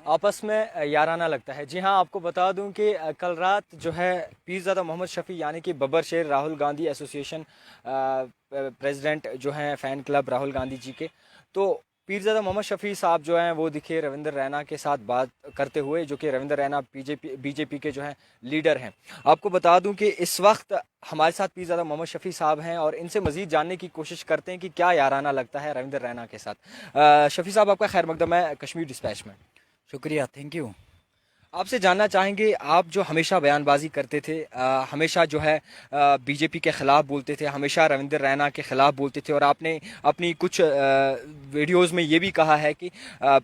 آپس میں یارانہ لگتا ہے. جی ہاں، آپ کو بتا دوں کہ کل رات جو ہے پیرزادہ محمد شفیع یعنی کہ ببر شیر راہل گاندھی ایسوسیشن پریزیڈنٹ جو ہیں فین کلب راہل گاندھی جی کے، تو پیرزادہ محمد شفیع صاحب جو ہیں وہ دکھے رویندر رینا کے ساتھ بات کرتے ہوئے، جو کہ رویندر رینا بی جے پی کے جو ہیں لیڈر ہیں. آپ کو بتا دوں کہ اس وقت ہمارے ساتھ پیرزادہ محمد شفیع صاحب ہیں اور ان سے مزید جاننے کی کوشش کرتے ہیں کہ کیا یارانہ لگتا ہے رویندر رینا کے ساتھ. شفیع صاحب، آپ کا خیر مقدم ہے کشمیر ڈسپیچ میں. شکریہ، تھینک یو. آپ سے جاننا چاہیں گے، آپ جو ہمیشہ بیان بازی کرتے تھے، ہمیشہ جو ہے بی جے پی کے خلاف بولتے تھے، ہمیشہ رویندر رینا کے خلاف بولتے تھے، اور آپ نے اپنی کچھ ویڈیوز میں یہ بھی کہا ہے کہ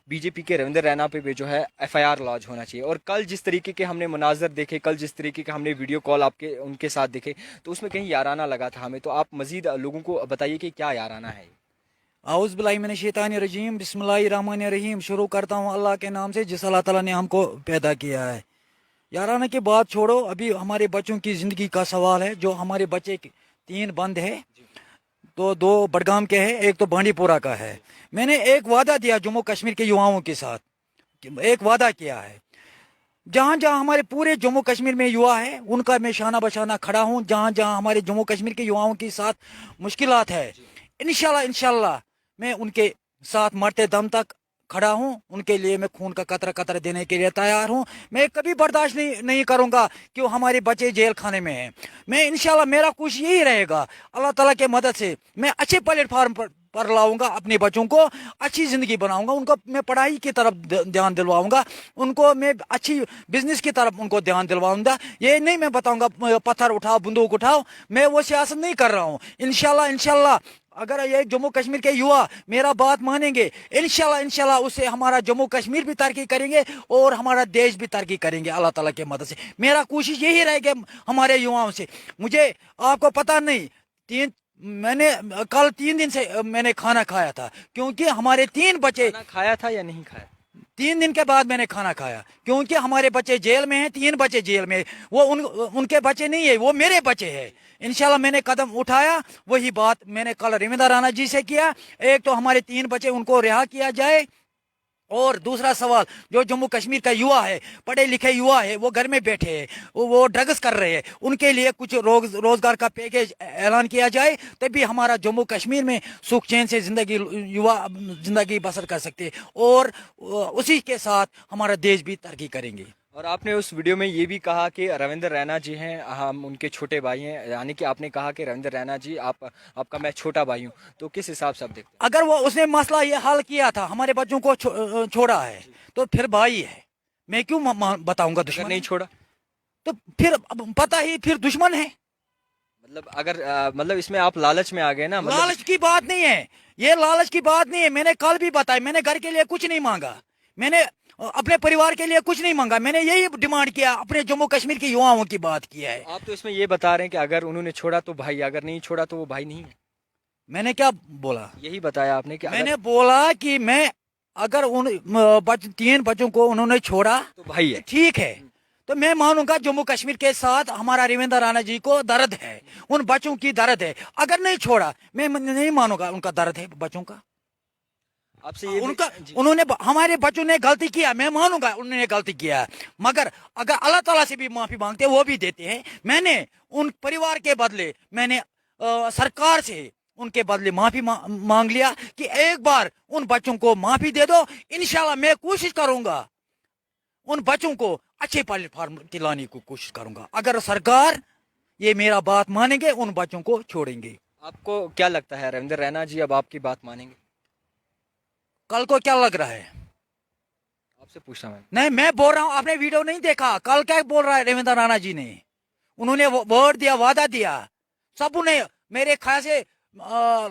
بی جے پی کے رویندر رینا پہ بھی جو ہے ایف آئی آر لاج ہونا چاہیے. اور کل جس طریقے کے ہم نے مناظر دیکھے، کل جس طریقے کے ہم نے ویڈیو کال آپ کے ان کے ساتھ دیکھے، تو اس میں کہیں یارانہ لگا تھا ہمیں. تو آپ مزید لوگوں کو بتائیے کہ کیا یارانہ ہے. اعوذ باللہ من الشیطان الرجیم، بسم اللہ الرحمن الرحیم. شروع کرتا ہوں اللہ کے نام سے جس اللہ تعالیٰ نے ہم کو پیدا کیا ہے. یارانہ کی بات چھوڑو، ابھی ہمارے بچوں کی زندگی کا سوال ہے. جو ہمارے بچے 3 بند ہے، تو 2 بڈگام کے ہیں، ایک تو بانڈی پورہ کا ہے. میں نے ایک وعدہ دیا جموں کشمیر کے یواؤں کے ساتھ، ایک وعدہ کیا ہے. جہاں جہاں ہمارے پورے جموں کشمیر میں یوا ہے ان کا میں شانہ بشانہ کھڑا ہوں. جہاں جہاں ہمارے جموں کشمیر کے یواؤں کے ساتھ مشکلات ہے، انشاءاللہ میں ان کے ساتھ مرتے دم تک کھڑا ہوں. ان کے لیے میں خون کا قطرہ قطرہ دینے کے لیے تیار ہوں. میں کبھی برداشت نہیں کروں گا کہ وہ ہمارے بچے جیل خانے میں ہیں. میں انشاءاللہ میرا کوشش یہی رہے گا، اللہ تعالیٰ کے مدد سے میں اچھے پلیٹ فارم پر لاؤں گا، اپنے بچوں کو اچھی زندگی بناؤں گا. ان کو میں پڑھائی کی طرف دھیان دلواؤں گا، ان کو میں اچھی بزنس کی طرف ان کو دھیان دلواؤں گا. یہ نہیں میں بتاؤں گا پتھر اٹھاؤ بندوق اٹھاؤ، میں وہ سیاست نہیں کر رہا ہوں. انشاءاللہ اگر یہ جموں کشمیر کے یوا میرا بات مانیں گے، انشاءاللہ اس سے ہمارا جموں کشمیر بھی ترقی کریں گے اور ہمارا دیش بھی ترقی کریں گے اللہ تعالیٰ کی مدد سے. میرا کوشش یہی رہے گا ہمارے یواؤں سے. مجھے آپ کو پتہ نہیں، میں نے کل 3 دن سے میں نے کھانا کھایا تھا، کیونکہ ہمارے 3 بچے. کھایا تھا یا نہیں کھایا؟ 3 دن کے بعد میں نے کھانا کھایا، کیونکہ ہمارے بچے جیل میں ہیں. 3 بچے جیل میں، وہ ان کے بچے نہیں ہے، وہ میرے بچے ہیں. انشاءاللہ میں نے قدم اٹھایا، وہی بات میں نے کل رویندر رانا جی سے کیا. ایک تو ہمارے 3 بچے ان کو رہا کیا جائے، اور دوسرا سوال جو جموں کشمیر کا یوا ہے، پڑھے لکھے یوا ہے، وہ گھر میں بیٹھے ہیں، وہ ڈرگس کر رہے ہیں، ان کے لیے کچھ روزگار کا پیکیج اعلان کیا جائے، تبھی ہمارا جموں کشمیر میں سکھ چین سے یوا زندگی بسر کر سکتے، اور اسی کے ساتھ ہمارا دیش بھی ترقی کریں گے. اور آپ نے اس ویڈیو میں یہ بھی کہا کہ رویندر رینا جی ہیں، ہم ان کے چھوٹے بھائی ہیں، یعنی کہ آپ نے کہا کہ رویندر رینا جی آپ کا میں چھوٹا بھائی ہوں. تو کس حساب سے آپ دیکھتے ہیں؟ اگر وہ اس نے مسئلہ یہ حل کیا تھا، ہمارے بچوں کو چھوڑا ہے، تو پھر بھائی ہے. میں کیوں بتاؤں گا دشمن نہیں چھوڑا تو پھر پتہ ہی پھر دشمن ہے. مطلب اس میں آپ لالچ میں آ گئے نا. لالچ کی بات نہیں ہے، یہ لالچ کی بات نہیں ہے. میں نے کل بھی بتایا، میں نے گھر کے لیے کچھ نہیں مانگا، میں نے اپنے پریوار کے لیے کچھ نہیں مانگا. میں نے یہی ڈیمانڈ کیا، اپنے جموں کشمیر کے یواؤں کی بات کیا ہے. آپ تو اس میں یہ بتا رہے ہیں کہ اگر انہوں نے چھوڑا تو بھائی، اگر نہیں چھوڑا تو وہ بھائی نہیں ہے. میں نے کیا بولا؟ یہی بتایا آپ نے کہ میں نے بولا کہ میں اگر ان 3 بچوں کو انہوں نے چھوڑا تو بھائی ہے، ٹھیک ہے، تو میں مانوں گا جموں کشمیر کے ساتھ ہمارا رویندر رانا جی کو درد ہے، ان بچوں کی درد ہے. اگر نہیں چھوڑا، میں نہیں مانوں گا ان کا درد ہے بچوں کا. آپ سے انہوں نے ہمارے بچوں نے غلطی کیا، میں مانوں گا انہوں نے غلطی کیا، مگر اگر اللہ تعالیٰ سے بھی معافی مانگتے وہ بھی دیتے ہیں. میں نے ان پریوار کے بدلے، میں نے سرکار سے ان کے بدلے معافی مانگ لیا کہ ایک بار ان بچوں کو معافی دے دو. انشاءاللہ میں کوشش کروں گا ان بچوں کو اچھے پلیٹ فارم دلانے کی کوشش کروں گا. اگر سرکار یہ میرا بات مانیں گے، ان بچوں کو چھوڑیں گے. آپ کو کیا لگتا ہے رویندر رینا جی اب آپ کی بات مانیں گے؟ کل کو کیا لگ رہا ہے؟ آپ سے پوچھا میں بول رہا ہوں، آپ نے ویڈیو نہیں دیکھا. کل کیا بول رہا ہے رویندر رانا جی نے؟ انہوں نے ورڈ دیا، وعدہ دیا. سب نے میرے خیال سے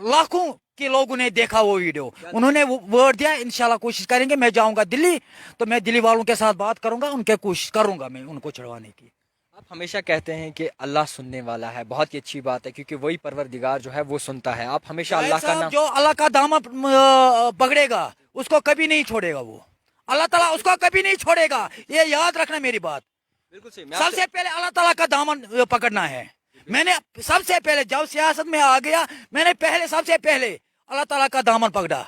لاکھوں کے لوگوں نے دیکھا وہ ویڈیو. انہوں نے ورڈ دیا، انشاءاللہ کوشش کریں گے. میں جاؤں گا دلی، تو میں دلی والوں کے ساتھ بات کروں گا، ان کے کوشش کروں گا میں ان کو چھڑوانے کی. آپ ہمیشہ کہتے ہیں کہ اللہ سننے والا ہے، بہت ہی اچھی بات ہے، کیونکہ وہی پروردگار جو ہے وہ سنتا ہے. آپ ہمیشہ اللہ کا نام، جو اللہ کا دامن پکڑے گا اس کو کبھی نہیں چھوڑے گا. وہ اللہ تعالیٰ اس کو کبھی نہیں چھوڑے گا، یہ یاد رکھنا میری بات. بالکل صحیح. سب سے پہلے اللہ تعالیٰ کا دامن پکڑنا ہے. میں نے سب سے پہلے جب سیاست میں آ گیا، میں نے سب سے پہلے اللہ تعالیٰ کا دامن پکڑا.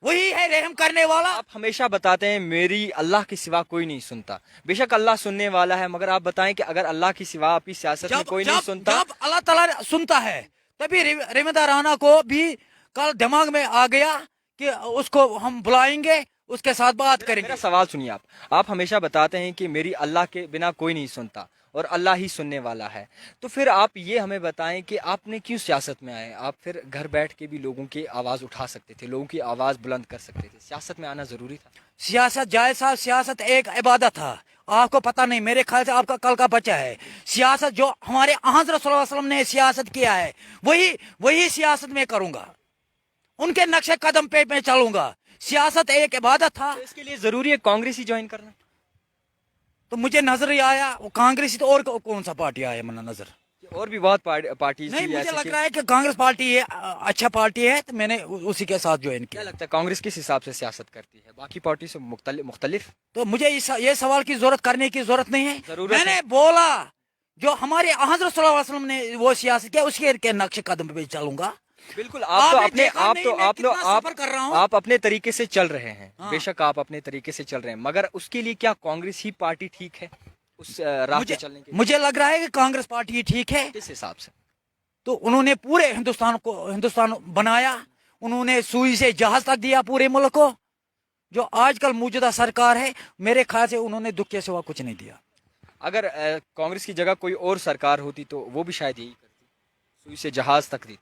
वही है रहम करने वाला। आप हमेशा बताते हैं मेरी अल्लाह के सिवा कोई नहीं सुनता। बेशक अल्लाह सुनने वाला है, मगर आप बताएं कि अगर अल्लाह के सिवा आपकी सियासत में कोई नहीं सुनता। जब अल्लाह ताला सुनता है तभी रेमदा राणा को भी कल दिमाग में आ गया कि उसको हम बुलाएंगे, उसके साथ बात करेंगे। मेरा सवाल सुनिए। आप हमेशा बताते हैं कि मेरी अल्लाह के बिना कोई नहीं सुनता और अल्लाह ही सुनने वाला है, तो फिर आप ये हमें बताएं कि आपने क्यों सियासत में आए? आप फिर घर बैठ के भी लोगों की आवाज़ उठा सकते थे, लोगों की आवाज़ बुलंद कर सकते थे। सियासत में आना ज़रूरी था? सियासत जायज साहब, सियासत एक इबादत था, आपको पता नहीं, मेरे ख्याल से आपका कल का बच्चा है। सियासत जो हमारे हज़रत सल्लल्लाहु अलैहि वसल्लम ने सियासत किया है वही सियासत में करूंगा, उनके नक्शे कदम पे मैं चलूंगा। सियासत एक इबादत था। तो इसके लिए ज़रूरी है कांग्रेस ही ज्वाइन करना? तो मुझे नजर ही आया वो कांग्रेस ही, तो और कौन सा पार्टी आया मना नजर? और भी बहुत पार्टी नहीं, मुझे लग रहा है कि कांग्रेस पार्टी है, अच्छा पार्टी है, तो मैंने उसी के साथ ज्वाइन क्या किया। लगता है कांग्रेस किस हिसाब से सियासत करती है, बाकी पार्टी से मुख्तलिफ? तो मुझे ये सवाल की जरूरत करने की जरूरत नहीं है। जरूरत मैंने है। बोला जो हमारे हज़रत सल्लल्लाहु अलैहि वसल्लम ने वो सियासत किया उसके के नक्शे कदम पे चलूंगा। बिल्कुल। आप तो आपने अपने देखा आप नहीं तो मैं आप लोग कितना सफर कर रहा हूं। आप अपने तरीके से चल रहे हैं। हाँ। बेशक आप अपने तरीके से चल रहे हैं, मगर उसके लिए क्या कांग्रेस ही पार्टी ठीक है उस राह पे चलने के लिए? मुझे लग रहा है कि कांग्रेस पार्टी ही ठीक है। किस हिसाब से? तो उन्होंने पूरे हिंदुस्तान बनाया, उन्होंने सुई से जहाज तक दिया पूरे मुल्क को। जो आजकल मौजूदा सरकार है, मेरे ख्याल से उन्होंने दुख के सिवा कुछ नहीं दिया। अगर कांग्रेस की जगह कोई और सरकार होती तो वो भी शायद यही करती, सुई से जहाज तक देती।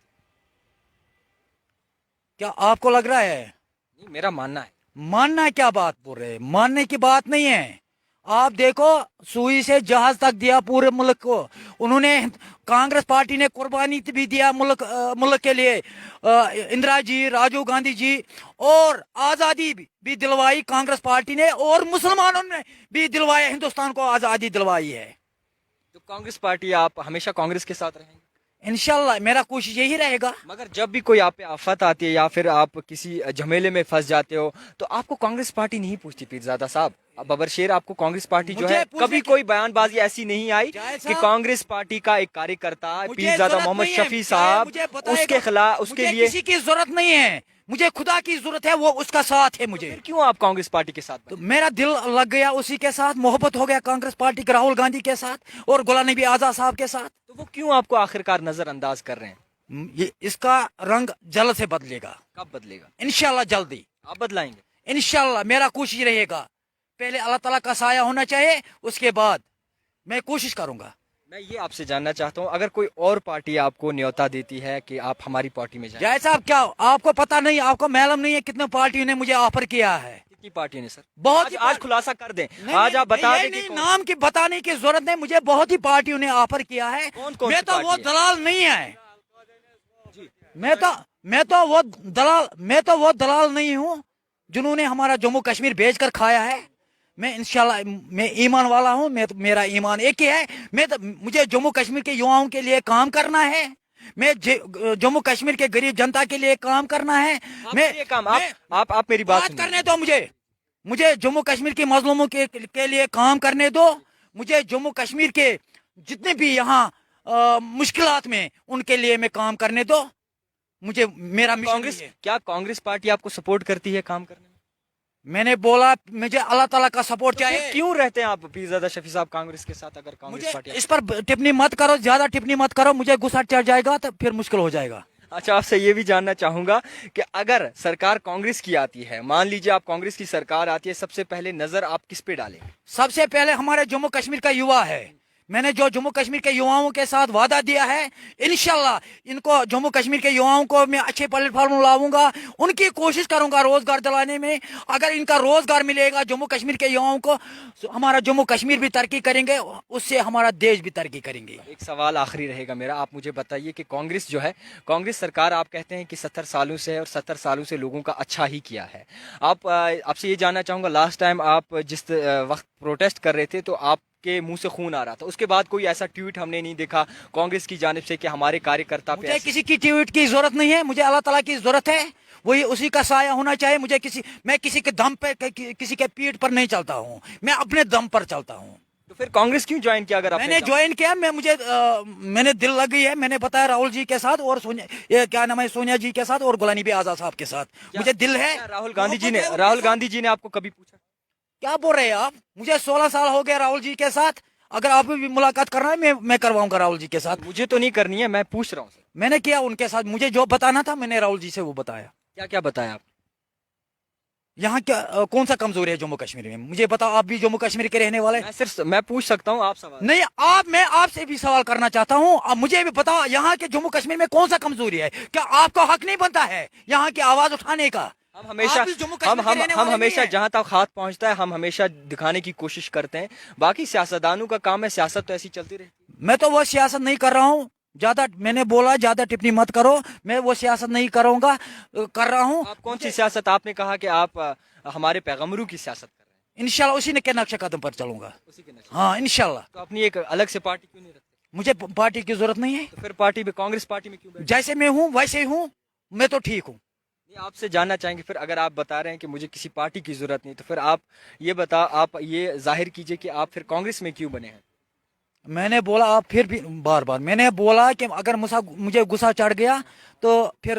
क्या आपको लग रहा है? नहीं, मेरा मानना है। मानना क्या बात बोल रहे हैं? मानने की बात नहीं है। आप देखो, सुई से जहाज तक दिया पूरे मुल्क को उन्होंने। कांग्रेस पार्टी ने कुर्बानी भी दिया मुल्क के लिए। इंदिरा जी, राजीव गांधी जी, और आजादी भी दिलवाई कांग्रेस पार्टी ने, और मुसलमानों ने भी दिलवाया, हिंदुस्तान को आजादी दिलवाई है। तो कांग्रेस पार्टी, आप हमेशा कांग्रेस के साथ रहेंगे? इंशाल्लाह मेरा कोशिश यही रहेगा। मगर जब भी कोई आप पे आफत आती है या फिर आप किसी झमेले में फंस जाते हो तो आपको कांग्रेस पार्टी नहीं पूछती पीरजादा साहब? अब बबर शेर, आपको कांग्रेस पार्टी जो मुझे है, पूछने कभी की- कोई बयानबाजी ऐसी नहीं आई जायद कि साहब, कांग्रेस पार्टी का एक कार्यकर्ता मुझे पीरजादा जरूरत मोहम्मद नहीं है, शफी चाहे साहब मुझे बताएगा, उसके खिलाफ, उसके मुझे लिए किसी की जरूरत नहीं है, मुझे खुदा की जरूरत है, वो उसका साथ है मुझे। फिर क्यों आप कांग्रेस पार्टी के साथ तो बने? मेरा दिल लग गया उसी के साथ, मोहब्बत हो गया कांग्रेस पार्टी के, राहुल गांधी के साथ और गुलाम नबी आजाद साहब के साथ। तो वो क्यों आपको आखिरकार नजरअंदाज कर रहे हैं? ये इसका रंग जल्द से बदलेगा, कब बदलेगा? इंशाल्लाह जल्दी, आप बदलाएंगे? इंशाल्लाह। मेरा कोशिश रहेगा, पहले अल्लाह ताला का साया होना चाहिए, उसके बाद मैं कोशिश करूंगा। मैं ये आपसे जानना चाहता हूँ, अगर कोई और पार्टी आपको न्योता देती है कि आप हमारी पार्टी में जाएं, जय साहब, क्या आपको पता नहीं, आपको मालूम नहीं है कितने पार्टियों ने मुझे ऑफर किया है? कितनी पार्टियों ने सर? बहुत आज खुलासा कर दें, नहीं, आज नहीं, आप बता ये दें कि नहीं, नाम की बताने की जरूरत नहीं, मुझे बहुत ही पार्टियों ने ऑफर किया है। कौन-कौन मैं सी तो वो पार्टी है? दलाल नहीं है, मैं तो वो दलाल नहीं हूँ जिन्होंने हमारा जम्मू कश्मीर बेचकर खाया है। मैं इंशाल्लाह, मैं ईमान वाला हूँ, मेरा ईमान एक ही है। मुझे जम्मू कश्मीर के युवाओं के लिए काम करना है, मैं जम्मू कश्मीर के गरीब जनता के लिए काम करना है। ये काम आप मेरी बात बात सुनिए। करने दो मुझे जम्मू कश्मीर के मजलूमों के लिए काम करने दो। मुझे जम्मू कश्मीर के जितने भी यहाँ मुश्किलात में, उनके लिए मैं काम करने दो। मुझे मेरा मिशन कांग्रेस, ये है। क्या कांग्रेस पार्टी आपको सपोर्ट करती है काम करने में? मैंने बोला मुझे अल्लाह ताला का सपोर्ट तो फिर चाहिए। क्यों रहते हैं आप पीरजादा शफी साहब कांग्रेस के साथ? अगर कांग्रेस मुझे पार्टी इस पर टिप्पणी मत करो, ज्यादा टिप्पणी मत करो, मुझे गुस्सा चढ़ जाएगा तो फिर मुश्किल हो जाएगा। अच्छा, आपसे ये भी जानना चाहूंगा कि अगर सरकार कांग्रेस की आती है, मान लीजिए आप कांग्रेस की सरकार आती है, सबसे पहले नजर आप किस पे डालेंगे? सबसे पहले हमारे जम्मू कश्मीर का युवा है। मैंने जो जम्मू कश्मीर के युवाओं के साथ वादा दिया है, इंशाल्लाह इनको जम्मू कश्मीर के युवाओं को मैं अच्छे प्लेटफॉर्म लाऊंगा, उनकी कोशिश करूंगा रोजगार दिलाने में। अगर इनका रोजगार मिलेगा जम्मू कश्मीर के युवाओं को, तो हमारा जम्मू कश्मीर भी तरक्की करेंगे, उससे हमारा देश भी तरक्की करेंगे। एक सवाल आखिरी रहेगा मेरा, आप मुझे बताइए कि कांग्रेस जो है, कांग्रेस सरकार आप कहते हैं कि 70 सालों से है और 70 सालों से लोगों का अच्छा ही किया है। आपसे ये जानना चाहूंगा, लास्ट टाइम आप जिस वक्त प्रोटेस्ट कर रहे थे तो आपके मुंह से खून आ रहा था, उसके बाद कोई ऐसा ट्वीट हमने नहीं देखा कांग्रेस की जानिब से कि हमारे कार्यकर्ता पे मुझे किसी की ट्वीट की जरूरत नहीं है, मुझे अल्लाह ताला की जरूरत है, वही उसी का साया होना चाहिए। मैं किसी के दम पे, किसी के पीठ पर नहीं चलता हूँ, मैं अपने दम पर चलता हूँ। तो फिर कांग्रेस क्यों ज्वाइन किया अगर आपने मैंने ज्वाइन किया, मैंने दिल लग गई है, मैंने बताया राहुल जी के साथ और सोनिया, ये क्या नाम है, सोनिया जी के साथ और गुलाम नबी आजाद साहब के साथ, मुझे दिल है। क्या राहुल गांधी जी ने मोहब्बत है उनके राहुल साथ। गांधी जी ने आपको कभी पूछा? क्या बोल रहे हैं आप? मुझे 16 साल हो गए राहुल जी के साथ, अगर आपको भी मुलाकात करना है मैं करवाऊंगा राहुल जी के साथ। मुझे तो नहीं करनी है, मैं पूछ रहा हूँ सर। मैंने किया उनके साथ, मुझे जो बताना था मैंने राहुल जी से वो बताया। क्या क्या बताया आप? यहाँ क्या कौन सा कमजोरी है जम्मू कश्मीर में, मुझे बताओ, आप भी जम्मू कश्मीर के रहने वाले। मैं पूछ सकता हूँ, आप सवाल। नहीं, मैं आपसे भी सवाल करना चाहता हूँ, अब मुझे भी बताओ यहाँ के जम्मू कश्मीर में कौन सा कमजोरी है, क्या आपका हक नहीं बनता है यहाँ की आवाज उठाने का? हम हमेशा आप भी जम्मू कश्मीर के रहने वाले हमेशा नहीं हैं। जहां तक हाथ पहुंचता है हम हमेशा दिखाने की कोशिश करते हैं। बाकी सियासतदानों का काम है, सियासत तो ऐसी चलती रहती है। मैं तो वो सियासत नहीं कर रहा हूँ, ज्यादा मैंने बोला ज्यादा टिप्पणी मत करो, मैं वो सियासत नहीं करूंगा, कर रहा हूँ। आप कौन सी सियासत? आपने कहा कि आप हमारे पैगम्बरों की सियासत कर रहे हैं। इंशाल्लाह उसी के नक्शे कदम पर चलूंगा। उसी के नक्शे। हाँ इंशाल्लाह। तो अपनी एक अलग से पार्टी क्यों नहीं रखते? मुझे पार्टी की जरूरत नहीं है, तो फिर पार्टी में, कांग्रेस पार्टी में क्यों बैठे? जैसे मैं हूँ वैसे ही हूँ, मैं तो ठीक हूँ। ये आपसे जानना चाहेंगे, फिर अगर आप बता रहे हैं कि मुझे किसी पार्टी की जरूरत नहीं, तो फिर आप आप ये जाहिर कीजिए कि आप फिर कांग्रेस में क्यों बने हैं? मैंने बोला, आप फिर भी बार बार मैंने बोला कि अगर मुझे गुस्सा चढ़ गया तो फिर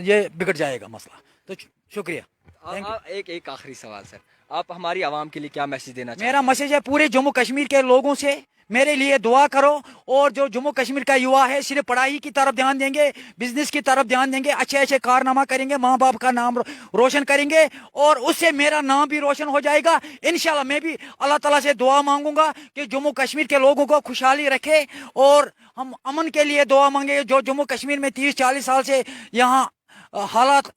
ये बिगड़ जाएगा मसला। तो शुक्रिया। एक एक आखिरी सवाल सर, आप हमारी आवाम के लिए क्या मैसेज देना चाहते मेरा मैसेज है पूरे जम्मू कश्मीर के लोगों से, मेरे लिए दुआ करो, और जो जम्मू कश्मीर का युवा है सिर्फ पढ़ाई की तरफ ध्यान देंगे, बिजनेस की तरफ ध्यान देंगे, अच्छे अच्छे कारनामा करेंगे, माँ बाप का नाम रोशन करेंगे, और उससे मेरा नाम भी रोशन हो जाएगा इंशाल्लाह। मैं भी अल्लाह ताला से दुआ मांगूंगा कि जम्मू कश्मीर के लोगों को खुशहाली रखे, और हम अमन के लिए दुआ मांगे। जो जम्मू कश्मीर में 30-40 साल से यहाँ हालात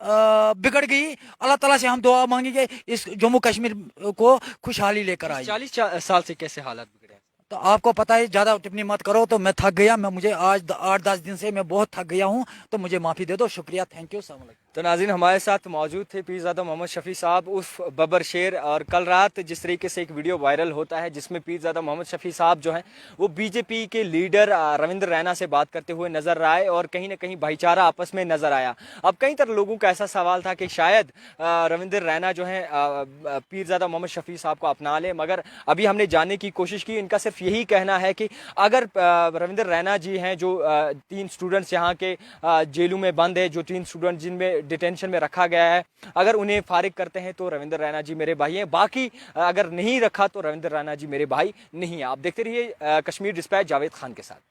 बिगड़ गई, अल्लाह ताला से हम दुआ मांगेंगे इस जम्मू कश्मीर को खुशहाली लेकर आए। 40 साल से कैसे हालात बिगड़े हैं? तो आपको पता है, ज्यादा टिप्पणी मत करो, तो मैं थक गया, मुझे आज 8-10 दिन से मैं बहुत थक गया हूँ, तो मुझे माफी दे दो। शुक्रिया, थैंक यू, अस्सलाम वालेकुम। तो नाज़रीन, हमारे साथ मौजूद थे पीरज़ादा मोहम्मद शफ़ी साहब उर्फ बबर शेर। और कल रात जिस तरीके से एक वीडियो वायरल होता है जिसमें पीरज़ादा मोहम्मद शफ़ी साहब जो हैं वो बीजेपी के लीडर रविंद्र रैना से बात करते हुए नज़र आए और कहीं ना कहीं भाईचारा आपस में नज़र आया। अब कई तरह लोगों का ऐसा सवाल था कि शायद रविंद्र रैना जो हैं पीरज़ादा मोहम्मद शफ़ी साहब को अपना ले, मगर अभी हमने जानने की कोशिश की, इनका सिर्फ यही कहना है कि अगर रविंद्र रैना जी हैं जो 3 स्टूडेंट्स यहाँ के जेलों में बंद है, जो 3 स्टूडेंट जिनमें डिटेंशन में रखा गया है, अगर उन्हें फारिग करते हैं तो रविंद्र रैना जी मेरे भाई हैं, बाकी अगर नहीं रखा तो रविंद्र रैना जी मेरे भाई नहीं है। आप देखते रहिए कश्मीर डिस्पैच जावेद खान के साथ।